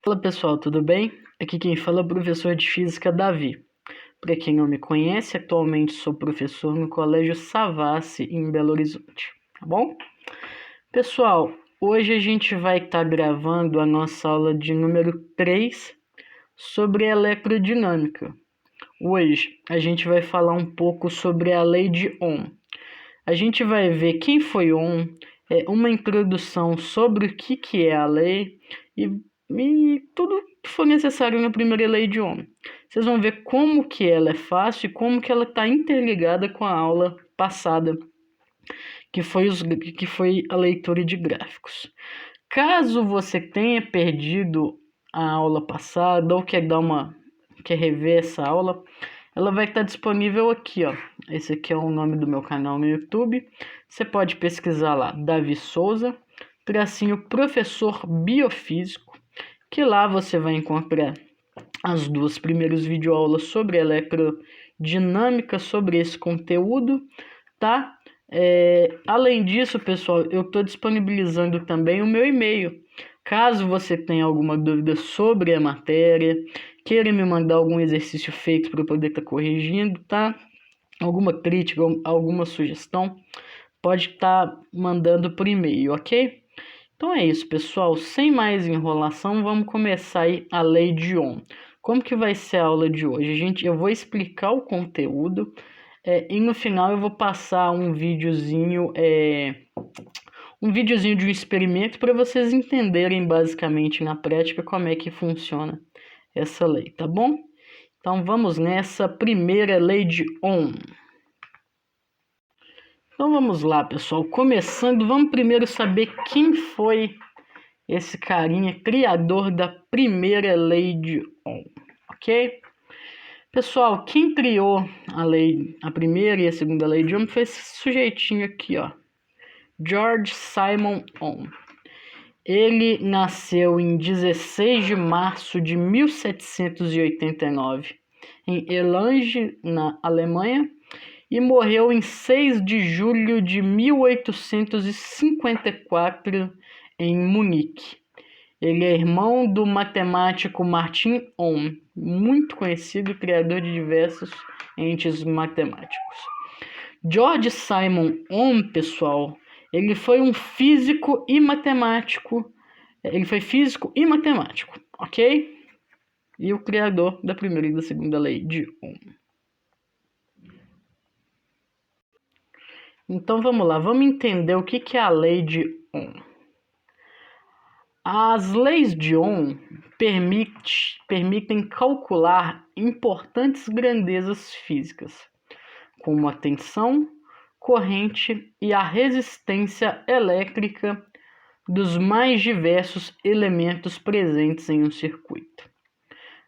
Fala pessoal, tudo bem? Aqui quem fala é o professor de Física Davi. Para quem não me conhece, atualmente sou professor no Colégio Savassi, em Belo Horizonte, tá bom? Pessoal, hoje a gente vai estar gravando a nossa aula de número 3 sobre eletrodinâmica. Hoje a gente vai falar um pouco sobre a lei de Ohm. A gente vai ver quem foi Ohm, uma introdução sobre o que é a lei e tudo que for necessário na primeira lei de Ohm. Vocês vão ver como que ela é fácil e como que ela está interligada com a aula passada, que foi a leitura de gráficos. Caso você tenha perdido a aula passada ou quer rever essa aula, ela vai estar disponível aqui, ó. Esse aqui é o nome do meu canal no YouTube. Você pode pesquisar lá, Davi Souza, tracinho professor biofísico, que lá você vai encontrar as duas primeiras videoaulas sobre eletrodinâmica, sobre esse conteúdo, tá? Além disso, pessoal, eu estou disponibilizando também o meu e-mail. Caso você tenha alguma dúvida sobre a matéria, queira me mandar algum exercício feito para eu poder estar corrigindo, tá? Alguma crítica, alguma sugestão, pode estar mandando por e-mail, ok? Então é isso, pessoal. Sem mais enrolação, vamos começar aí a lei de Ohm. Como que vai ser a aula de hoje? Eu vou explicar o conteúdo e no final eu vou passar um videozinho de um experimento para vocês entenderem basicamente na prática como é que funciona essa lei, tá bom? Então vamos nessa primeira lei de Ohm. Então vamos lá, pessoal. Começando, vamos primeiro saber quem foi esse carinha criador da primeira lei de Ohm, ok? Pessoal, quem criou a primeira e a segunda lei de Ohm foi esse sujeitinho aqui, ó, George Simon Ohm. Ele nasceu em 16 de março de 1789 em Erlangen, na Alemanha, e morreu em 6 de julho de 1854 em Munique. Ele é irmão do matemático Martin Ohm, muito conhecido e criador de diversos entes matemáticos. George Simon Ohm, pessoal, ele foi um físico e matemático. Ele foi físico e matemático, ok? E o criador da primeira e da segunda lei de Ohm. Então vamos lá, vamos entender o que é a lei de Ohm. As leis de Ohm permitem calcular importantes grandezas físicas, como a tensão, corrente e a resistência elétrica dos mais diversos elementos presentes em um circuito.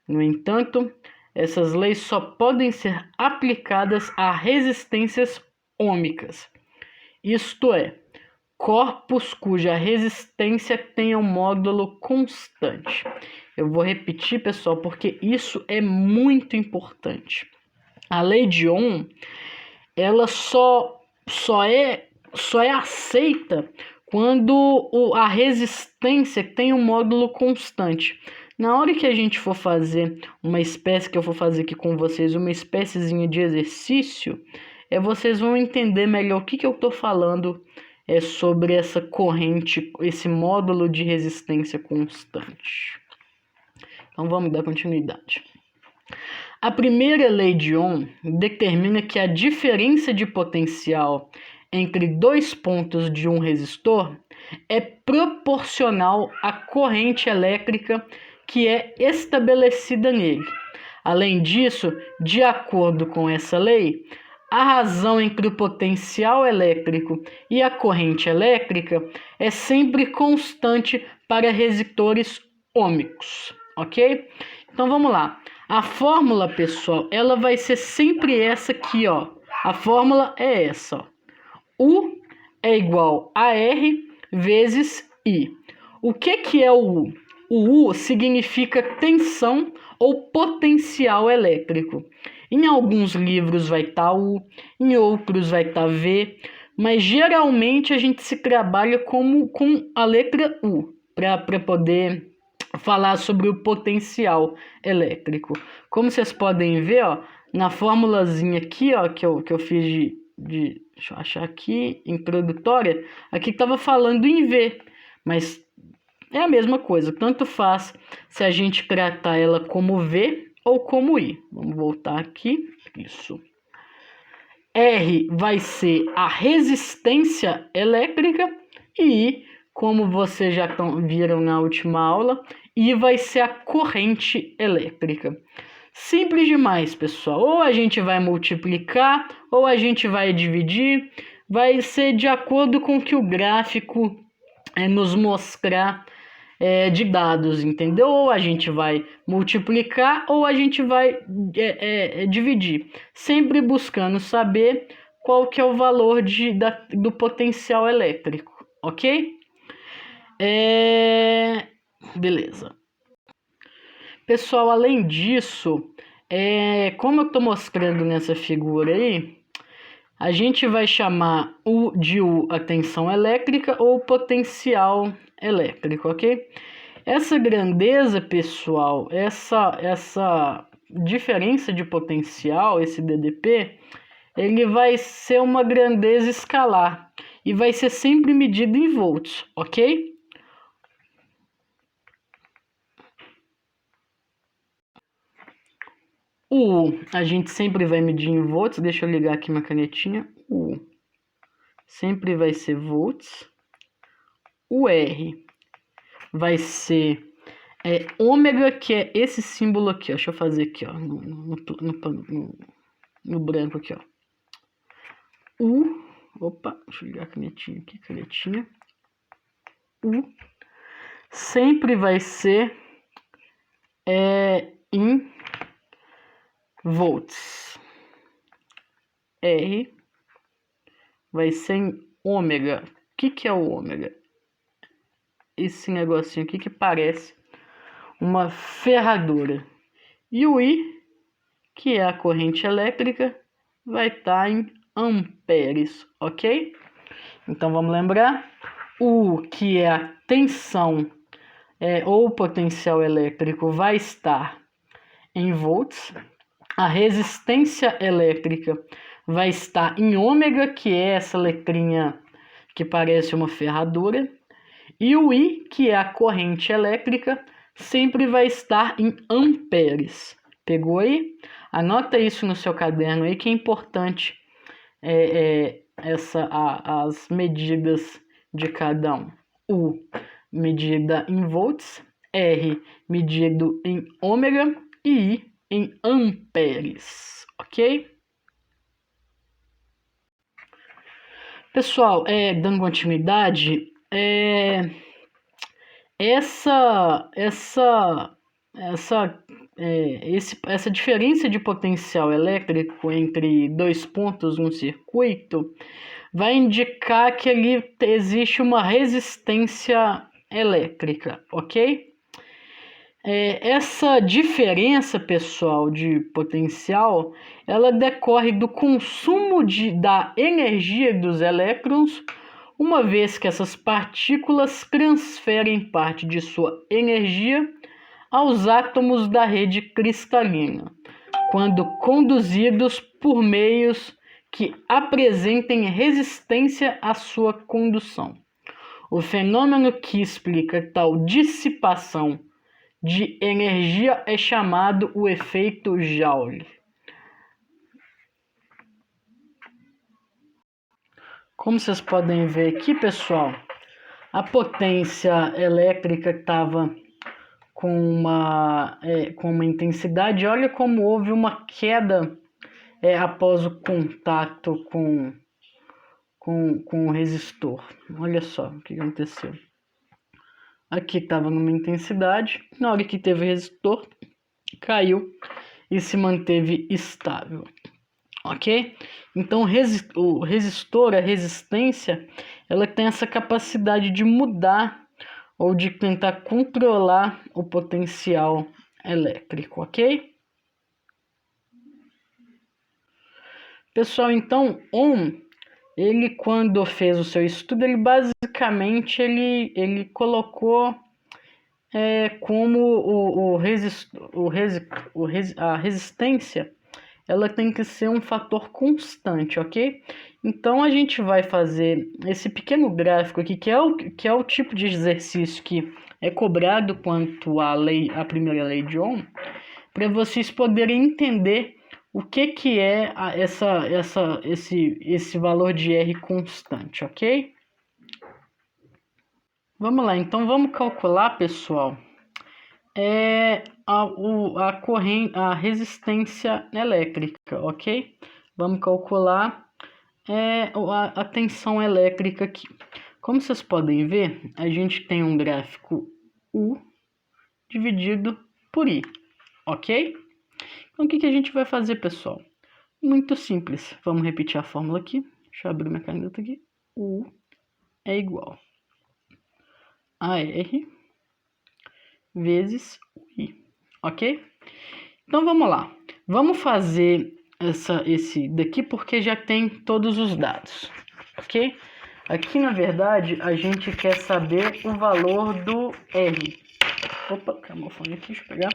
No entanto, essas leis só podem ser aplicadas a resistências ômicas, isto é, corpos cuja resistência tenha um módulo constante. Eu vou repetir, pessoal, porque isso é muito importante. A lei de Ohm, ela só é aceita quando a resistência tem um módulo constante. Na hora que a gente for fazer uma espécie, que eu for fazer aqui com vocês, uma espéciezinha de exercício, vocês vão entender melhor o que eu estou falando sobre essa corrente, esse módulo de resistência constante. Então vamos dar continuidade. A primeira lei de Ohm determina que a diferença de potencial entre dois pontos de um resistor é proporcional à corrente elétrica que é estabelecida nele. Além disso, de acordo com essa lei, a razão entre o potencial elétrico e a corrente elétrica é sempre constante para resistores ômicos, ok? Então vamos lá. A fórmula, pessoal, ela vai ser sempre essa aqui, ó. A fórmula é essa, ó. U é igual a R vezes I. O que é o U? O U significa tensão ou potencial elétrico. Em alguns livros vai estar U, em outros vai estar V, mas geralmente a gente se trabalha com a letra U para poder falar sobre o potencial elétrico. Como vocês podem ver, ó, na formulazinha aqui, ó, que eu fiz deixa eu achar aqui, introdutória, aqui estava falando em V, mas é a mesma coisa, tanto faz se a gente tratar ela como V ou como I. Vamos voltar aqui, isso. R vai ser a resistência elétrica e I, como vocês já viram na última aula, I vai ser a corrente elétrica. Simples demais, pessoal. Ou a gente vai multiplicar, ou a gente vai dividir. Vai ser de acordo com o que o gráfico nos mostrar de dados, entendeu? Ou a gente vai multiplicar, ou a gente vai dividir. Sempre buscando saber qual que é o valor do potencial elétrico, ok? Beleza. Pessoal, além disso, como eu estou mostrando nessa figura aí, a gente vai chamar de a tensão elétrica ou potencial elétrico, ok? Essa grandeza, pessoal, essa diferença de potencial, esse DDP, ele vai ser uma grandeza escalar e vai ser sempre medido em volts, ok? O U a gente sempre vai medir em volts. Deixa eu ligar aqui minha canetinha. O U sempre vai ser volts. O R vai ser ômega, que é esse símbolo aqui. Ó. Deixa eu fazer aqui, ó, no branco aqui, ó. Opa, deixa eu ligar a canetinha aqui, canetinha. U sempre vai ser em volts. R vai ser em ômega. O que é o ômega? Esse negocinho aqui que parece uma ferradura. E o I, que é a corrente elétrica, vai estar em amperes, ok? Então vamos lembrar. O que é a tensão ou potencial elétrico vai estar em volts. A resistência elétrica vai estar em ômega, que é essa letrinha que parece uma ferradura. E o I, que é a corrente elétrica, sempre vai estar em amperes. Pegou aí? Anota isso no seu caderno aí, que é importante as medidas de cada um. U, medida em volts. R, medido em ômega. E I, em amperes, ok? Pessoal, dando continuidade, essa diferença de potencial elétrico entre dois pontos no circuito vai indicar que ali existe uma resistência elétrica, ok? Essa diferença, pessoal, de potencial, ela decorre do consumo da energia dos elétrons, uma vez que essas partículas transferem parte de sua energia aos átomos da rede cristalina, quando conduzidos por meios que apresentem resistência à sua condução. O fenômeno que explica tal dissipação de energia é chamado o efeito Joule. Como vocês podem ver aqui, pessoal, a potência elétrica estava com uma intensidade. Olha como houve uma queda após o contato com o resistor. Olha só o que aconteceu. Aqui estava numa intensidade, na hora que teve resistor, caiu e se manteve estável, ok? Então o resistor, a resistência, ela tem essa capacidade de mudar ou de tentar controlar o potencial elétrico, ok? Pessoal, então Ohm, ele quando fez o seu estudo, ele basicamente ele colocou como a resistência ela tem que ser um fator constante, ok? Então a gente vai fazer esse pequeno gráfico aqui, que é o tipo de exercício que é cobrado quanto à primeira lei de Ohm, para vocês poderem entender o que é esse valor de R constante, ok? Vamos lá, então vamos calcular, pessoal, a resistência elétrica, ok? Vamos calcular a tensão elétrica aqui. Como vocês podem ver, a gente tem um gráfico U dividido por I, ok? Então o que a gente vai fazer, pessoal? Muito simples. Vamos repetir a fórmula aqui. Deixa eu abrir minha caneta aqui. U é igual a R vezes I, ok? Então vamos lá. Vamos fazer esse daqui porque já tem todos os dados, ok? Aqui na verdade a gente quer saber o valor do R. Opa, calma o fone aqui, deixa eu pegar.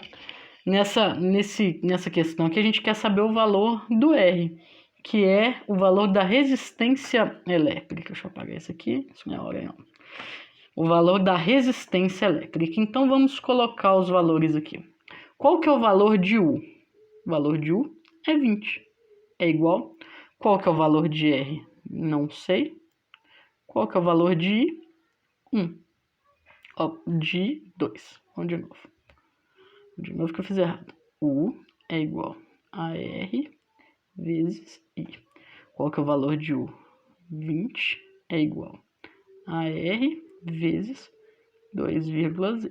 Nessa questão aqui a gente quer saber o valor do R, que é o valor da resistência elétrica. Deixa eu apagar isso aqui, isso não é hora não. O valor da resistência elétrica. Então vamos colocar os valores aqui. Qual que é o valor de U? O valor de U é 20. É igual. Qual que é o valor de R? Não sei. Qual que é o valor de I? 1. Ó, de 2. Vamos de novo. De novo que eu fiz errado. U é igual a R vezes I. Qual que é o valor de U? 20 é igual a R vezes 2,0.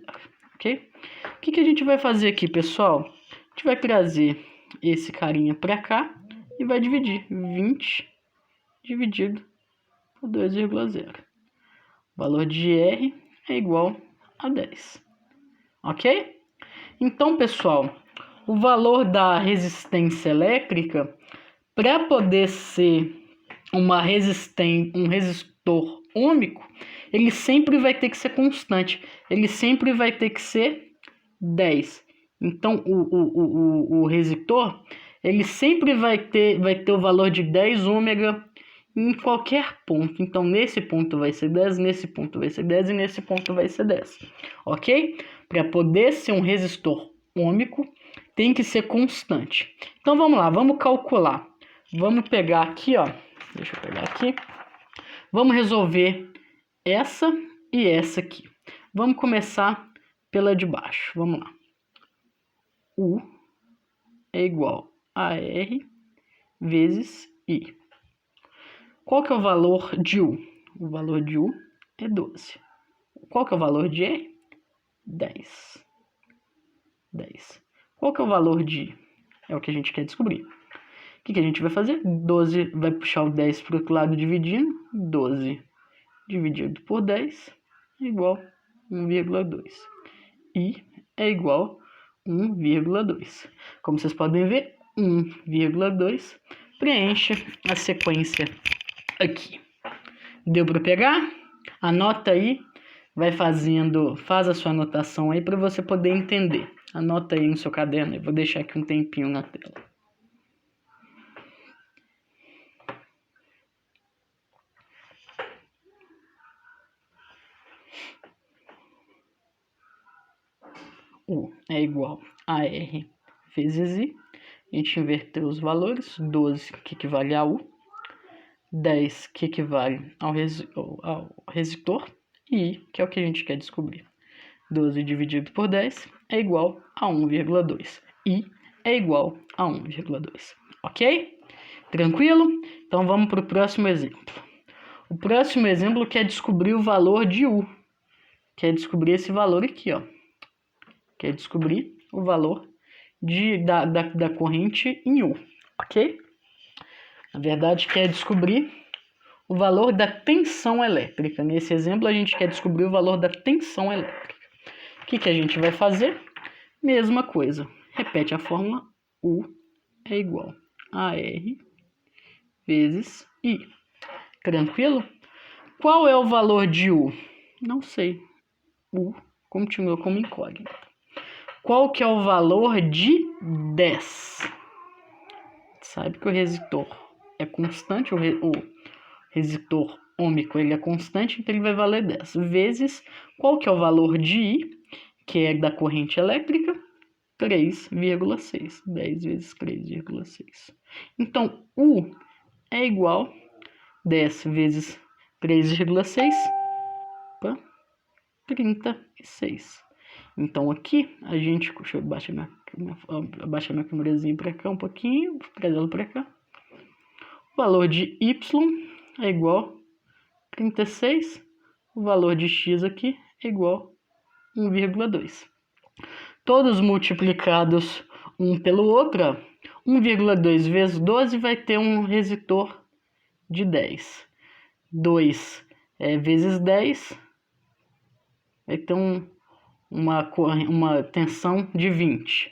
Ok? O que a gente vai fazer aqui, pessoal? A gente vai trazer esse carinha para cá e vai dividir 20 dividido por 2,0. O valor de R é igual a 10. Ok? Então, pessoal, o valor da resistência elétrica, para poder ser um resistor ôhmico, ele sempre vai ter que ser constante. Ele sempre vai ter que ser 10. Então, o resistor, ele sempre vai ter o valor de 10 ômega em qualquer ponto. Então, nesse ponto vai ser 10, nesse ponto vai ser 10 e nesse ponto vai ser 10. Ok? Para poder ser um resistor ôhmico, tem que ser constante. Então, vamos lá, vamos calcular. Vamos pegar aqui, ó. Deixa eu pegar aqui. Vamos resolver essa e essa aqui. Vamos começar pela de baixo. Vamos lá. U é igual a R vezes I. Qual que é o valor de U? O valor de U é 12. Qual que é o valor de R? 10. 10. Qual que é o valor de I? É o que a gente quer descobrir. O que a gente vai fazer? 12 vai puxar o 10 para o outro lado dividindo. 12 dividido por 10 é igual a 1,2. I é igual a 1,2. Como vocês podem ver, 1,2 preenche a sequência aqui. Deu para pegar? Anota aí, faz a sua anotação aí para você poder entender. Anota aí no seu caderno, eu vou deixar aqui um tempinho na tela. U é igual a R vezes I. A gente inverteu os valores. 12 que equivale a U. 10 que equivale ao resistor. E I, que é o que a gente quer descobrir. 12 dividido por 10 é igual a 1,2. I é igual a 1,2. Ok? Tranquilo? Então vamos para o próximo exemplo. O próximo exemplo quer descobrir o valor de U. Quer descobrir esse valor aqui, ó. Quer descobrir o valor da corrente em U, ok? Na verdade, quer descobrir o valor da tensão elétrica. Nesse exemplo, a gente quer descobrir o valor da tensão elétrica. O que a gente vai fazer? Mesma coisa. Repete a fórmula. U é igual a R vezes I. Tranquilo? Qual é o valor de U? Não sei. U continua como incógnita. Qual que é o valor de 10? Sabe que o resistor é constante, o resistor ômico ele é constante, então ele vai valer 10 vezes qual que é o valor de I, que é da corrente elétrica, 3,6. 10 vezes 3,6. Então, U é igual a 10 vezes 3,6 para 36. Então, aqui a gente... Deixa eu abaixar minha câmerazinha para cá um pouquinho, trazer ela para cá. O valor de Y é igual a 36. O valor de X aqui é igual a 1,2. Todos multiplicados um pelo outro, 1,2 vezes 12 vai ter um resistor de 10. 2 vezes 10 vai ter uma tensão de 20.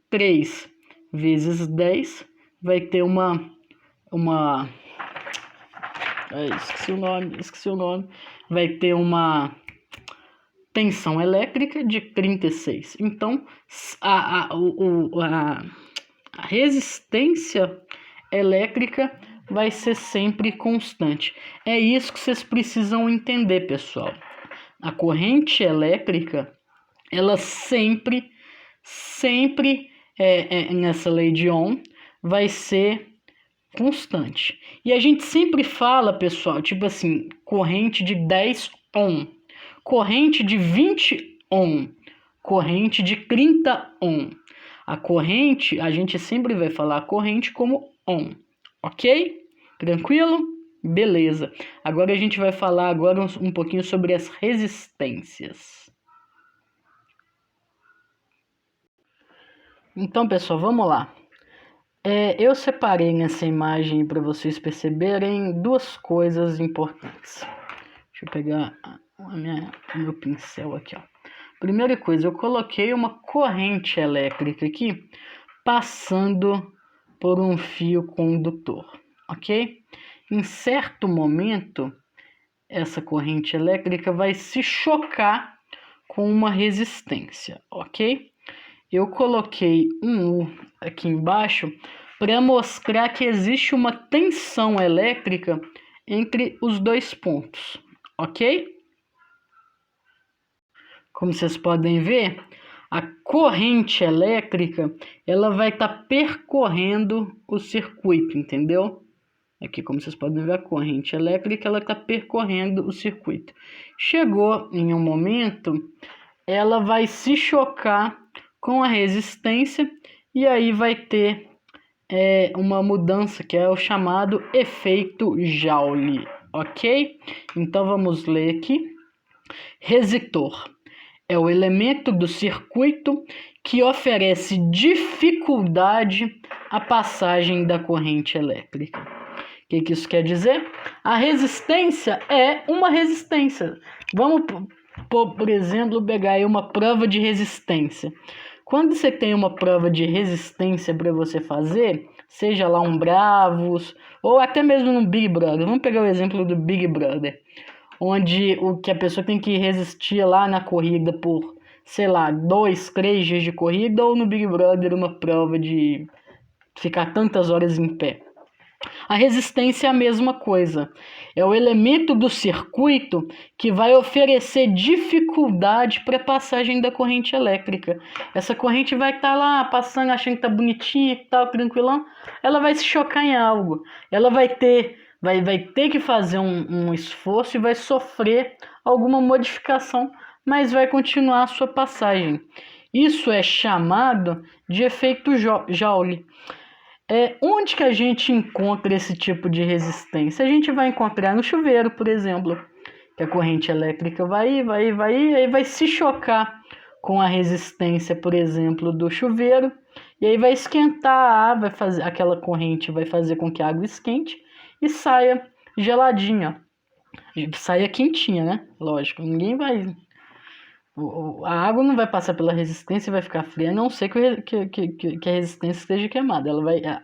3 vezes 10 vai ter esqueci o nome. Vai ter uma tensão elétrica de 36. Então, a resistência elétrica vai ser sempre constante. É isso que vocês precisam entender, pessoal. A corrente elétrica, ela sempre nessa lei de Ohm, vai ser constante. E a gente sempre fala, pessoal, tipo assim, corrente de 10 ohm, corrente de 20 ohm, corrente de 30 ohm. A corrente, a gente sempre vai falar a corrente como ohm, ok? Tranquilo? Beleza. Agora a gente vai falar agora um pouquinho sobre as resistências. Então, pessoal, vamos lá. Eu separei nessa imagem para vocês perceberem duas coisas importantes. Deixa eu pegar o meu pincel aqui, ó. Primeira coisa, eu coloquei uma corrente elétrica aqui passando por um fio condutor, ok? Em certo momento, essa corrente elétrica vai se chocar com uma resistência, ok? Eu coloquei um U aqui embaixo para mostrar que existe uma tensão elétrica entre os dois pontos, ok? Como vocês podem ver, a corrente elétrica ela vai estar percorrendo o circuito, entendeu? Aqui, como vocês podem ver, a corrente elétrica ela está percorrendo o circuito. Chegou em um momento, ela vai se chocar com a resistência e aí vai ter uma mudança que é o chamado efeito Joule, ok? Então vamos ler aqui. Resistor é o elemento do circuito que oferece dificuldade à passagem da corrente elétrica. O que isso quer dizer? A resistência é uma resistência. Vamos, por exemplo, pegar aí uma prova de resistência. Quando você tem uma prova de resistência para você fazer, seja lá um Bravos ou até mesmo no Big Brother, vamos pegar o exemplo do Big Brother, onde o que a pessoa tem que resistir lá na corrida por, sei lá, 2, 3 dias de corrida, ou no Big Brother uma prova de ficar tantas horas em pé. A resistência é a mesma coisa. É o elemento do circuito que vai oferecer dificuldade para a passagem da corrente elétrica. Essa corrente vai estar lá passando, achando que tá bonitinha e tal, tranquilão. Ela vai se chocar em algo. Ela vai ter que fazer um esforço e vai sofrer alguma modificação, mas vai continuar a sua passagem. Isso é chamado de efeito Joule. Onde que a gente encontra esse tipo de resistência? A gente vai encontrar no chuveiro, por exemplo, que a corrente elétrica vai aí vai se chocar com a resistência, por exemplo, do chuveiro, e aí vai esquentar a água, aquela corrente vai fazer com que a água esquente e saia geladinha, saia quentinha, né? Lógico, ninguém vai... A água não vai passar pela resistência e vai ficar fria, a não ser que a resistência esteja queimada.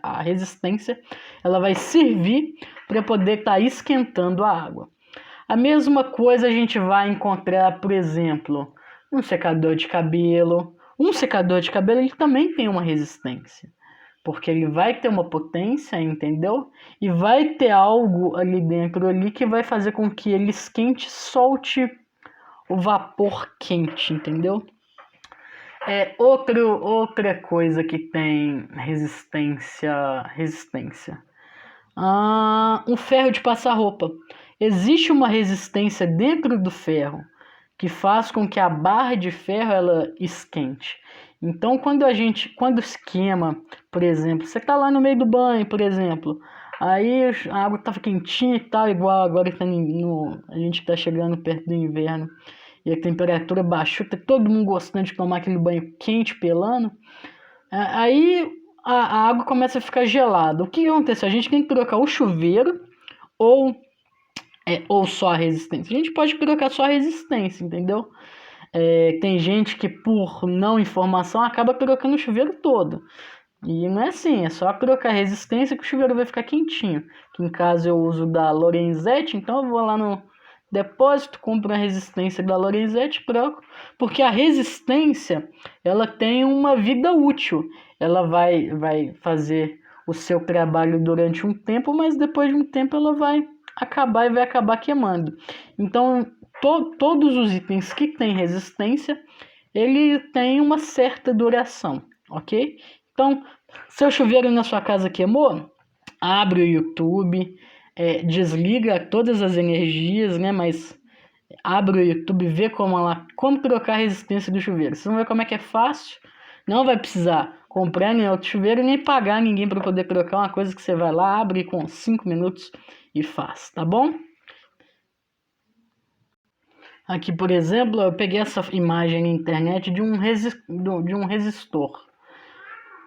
A resistência ela vai servir para poder estar esquentando a água. A mesma coisa a gente vai encontrar, por exemplo, Um secador de cabelo. Um secador de cabelo ele também tem uma resistência. Porque ele vai ter uma potência, entendeu? E vai ter algo ali dentro ali que vai fazer com que ele esquente e solte o vapor quente, entendeu? Outra coisa que tem resistência. Um ferro de passar roupa. Existe uma resistência dentro do ferro que faz com que a barra de ferro ela esquente. Então, quando esquema, por exemplo, você está lá no meio do banho, por exemplo, aí a água estava quentinha e tal, igual agora a gente está chegando perto do inverno e a temperatura baixou, tá todo mundo gostando de tomar aquele banho quente, pelando, aí a água começa a ficar gelada. O que acontece? A gente tem que trocar o chuveiro ou só a resistência. A gente pode trocar só a resistência, entendeu? Tem gente que por não informação acaba trocando o chuveiro todo. E não é assim, é só trocar a resistência que o chuveiro vai ficar quentinho. Que em caso eu uso da Lorenzetti, então eu vou lá no depósito, compro a resistência da Lorenzetti, troco, porque a resistência ela tem uma vida útil. Ela vai fazer o seu trabalho durante um tempo, mas depois de um tempo ela vai acabar e vai acabar queimando. Então, todos os itens que têm resistência, ele tem uma certa duração, ok? Então, seu chuveiro na sua casa queimou, abre o YouTube, desliga todas as energias, né? Mas abre o YouTube e vê como trocar a resistência do chuveiro. Você não vê como é que é fácil. Não vai precisar comprar nem outro chuveiro, nem pagar ninguém para poder trocar. Uma coisa que você vai lá, abre com 5 minutos e faz, tá bom? Aqui, por exemplo, eu peguei essa imagem na internet de um resistor.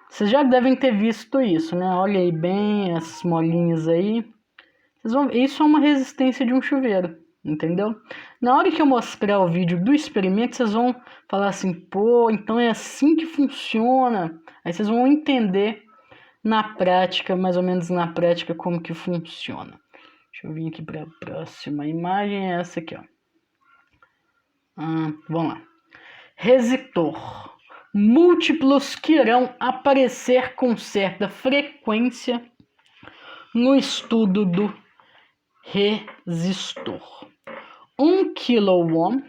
Vocês já devem ter visto isso, né? Olha aí bem as molinhas aí. Isso é uma resistência de um chuveiro, entendeu? Na hora que eu mostrar o vídeo do experimento, vocês vão falar assim, pô, então é assim que funciona. Aí vocês vão entender na prática, mais ou menos na prática, como que funciona. Deixa eu vir aqui para a próxima imagem, é essa aqui, ó. Vamos lá. Resistor. Múltiplos que irão aparecer com certa frequência no estudo do resistor. 1 kΩ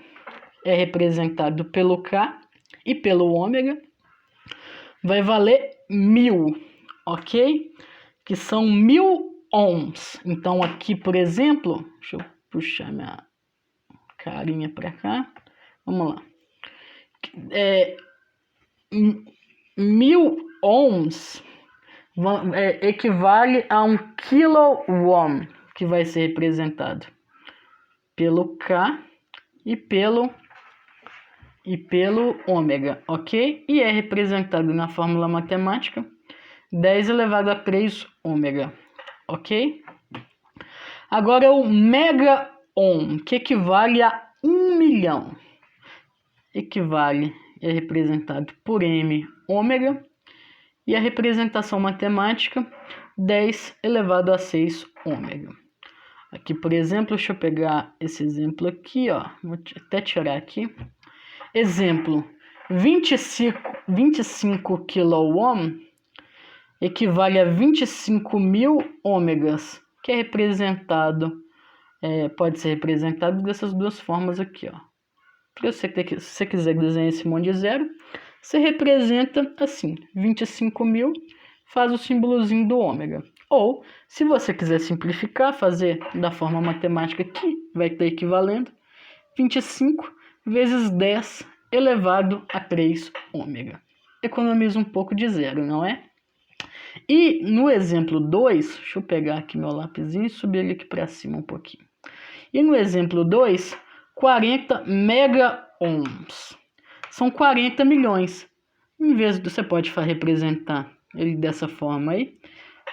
é representado pelo K e pelo ômega. Vai valer 1000, ok? Que são 1000 ohms. Então aqui, por exemplo, deixa eu puxar minha carinha para cá. Vamos lá. 1000 ohms equivale a 1 kΩ, que vai ser representado pelo K e pelo ômega, ok? E é representado na fórmula matemática 10 elevado a 3 ômega, ok? Agora o mega ohm, que equivale a 1 milhão, é representado por M ômega, e a representação matemática 10 elevado a 6 ômega. Aqui, por exemplo, deixa eu pegar esse exemplo aqui, ó. Vou até tirar aqui. Exemplo, 25 kΩ equivale a 25.000 ômegas, que é representado, pode ser representado dessas duas formas aqui, ó. Se você quiser desenhar esse monte de zero, você representa assim, 25.000, faz o símbolozinho do ômega. Ou, se você quiser simplificar, fazer da forma matemática que vai ter equivalendo, 25 vezes 10 elevado a 3 ômega. Economiza um pouco de zero, não é? E no exemplo 2, deixa eu pegar aqui meu lapisinho e subir ele aqui para cima um pouquinho. E no exemplo 2, 40 mega-ohms. São 40 milhões. Em vez de você pode representar ele dessa forma aí,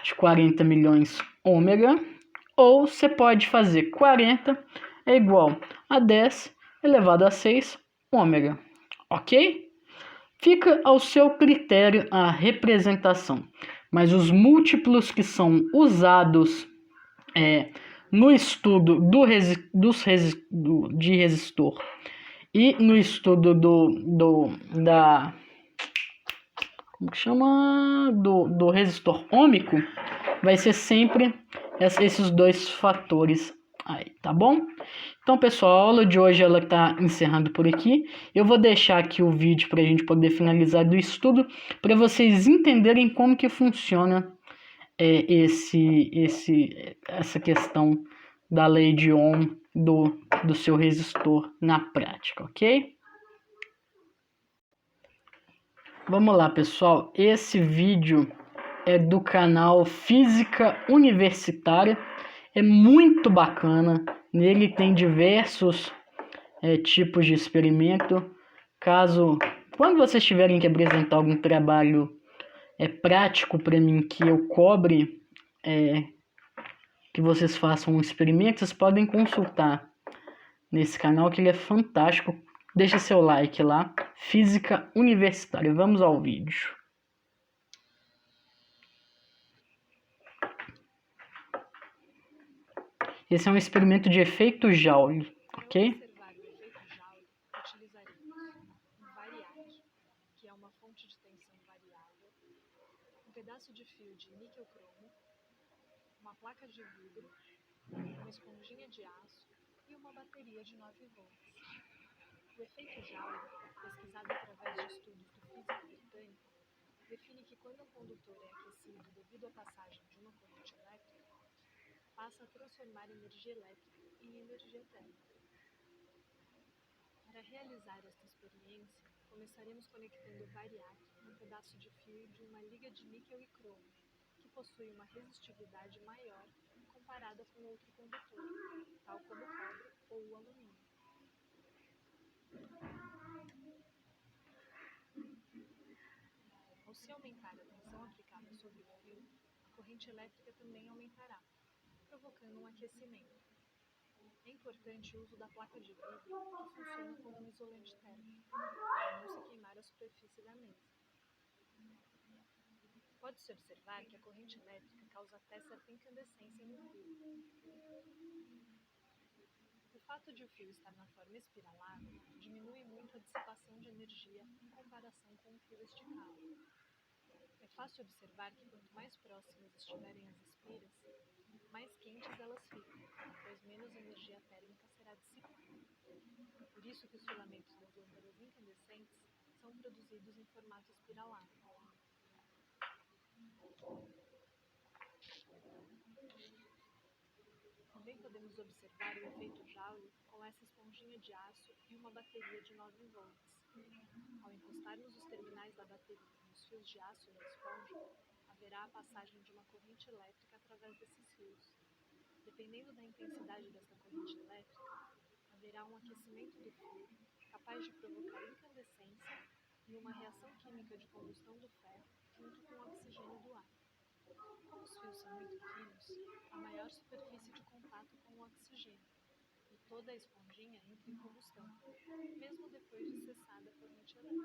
de 40 milhões ômega, ou você pode fazer 40 é igual a 10 elevado a 6 ômega, ok? Fica ao seu critério a representação, mas os múltiplos que são usados no estudo de resistor E no estudo do resistor ômico, vai ser sempre esses dois fatores aí, tá bom? Então, pessoal, a aula de hoje ela está encerrando por aqui. Eu vou deixar aqui o vídeo para a gente poder finalizar do estudo, para vocês entenderem como que funciona essa questão da lei de Ohm do seu resistor na prática, ok? Vamos lá, pessoal. Esse vídeo é do canal Física Universitária. É muito bacana. Nele tem diversos tipos de experimento. Quando vocês tiverem que apresentar algum trabalho prático para mim, que eu cobre que vocês façam um experimento, vocês podem consultar nesse canal, que ele é fantástico. Deixa seu like lá, Física Universitária. Vamos ao vídeo. Esse é um experimento de efeito Joule, ok? Para observar o efeito Joule, utilizaremos um variac, que é uma fonte de tensão variável, um pedaço de fio de níquel-cromo, uma placa de vidro, uma esponjinha de aço e uma bateria de 9 volts. O efeito Joule, pesquisado através de estudos do físico britânico, define que quando um condutor é aquecido devido à passagem de uma corrente elétrica, passa a transformar energia elétrica em energia térmica. Para realizar esta experiência, começaremos conectando o variac num pedaço de fio de uma liga de níquel e cromo, que possui uma resistividade maior comparada com outro condutor, tal como o cobre ou o alumínio. Ao se aumentar a tensão aplicada sobre o fio, a corrente elétrica também aumentará, provocando um aquecimento. É importante o uso da placa de vidro, que funciona como um isolante térmico, para não se queimar a superfície da mesa. Pode-se observar que a corrente elétrica causa até certa incandescência no fio. O fato de o fio estar na forma espiralada diminui muito a dissipação de energia em comparação com o fio esticado. É fácil observar que quanto mais próximas estiverem as espiras, mais quentes elas ficam, pois menos energia térmica será dissipada. Por isso que os filamentos das lâmpadas incandescentes são produzidos em formato espiralado. Também podemos observar o efeito Joule com essa esponjinha de aço e uma bateria de 9 volts. Ao encostarmos os terminais da bateria nos fios de aço da esponja, haverá a passagem de uma corrente elétrica através desses fios. Dependendo da intensidade dessa corrente elétrica, haverá um aquecimento do fio, capaz de provocar incandescência e uma reação química de combustão do ferro junto com o oxigênio do ar. Como os fios são muito finos, há maior superfície de contato com o oxigênio, e toda a esponjinha entra em combustão, mesmo depois de cessada a corrente elétrica.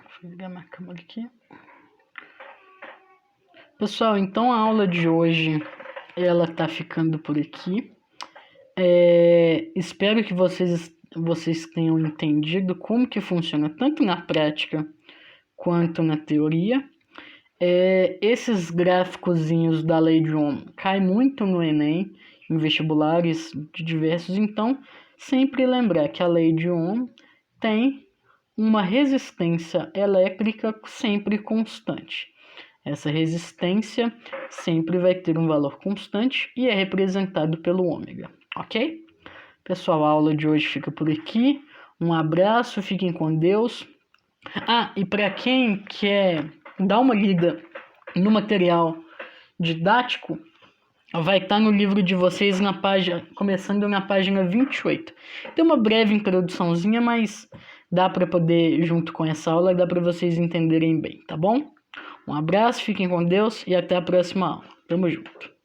Deixa eu ligar minha câmera aqui. Pessoal, então a aula de hoje ela tá ficando por aqui. Espero que vocês tenham entendido como que funciona tanto na prática quanto na teoria. Esses gráficozinhos da lei de Ohm caem muito no Enem, em vestibulares de diversos, então sempre lembrar que a lei de Ohm tem uma resistência elétrica sempre constante. Essa resistência sempre vai ter um valor constante e é representado pelo ômega, ok? Pessoal, a aula de hoje fica por aqui. Um abraço, fiquem com Deus. E para quem quer dar uma lida no material didático, vai estar no livro de vocês começando na página 28. Tem uma breve introduçãozinha, mas dá para poder, junto com essa aula, dá para vocês entenderem bem, tá bom? Um abraço, fiquem com Deus e até a próxima aula. Tamo junto.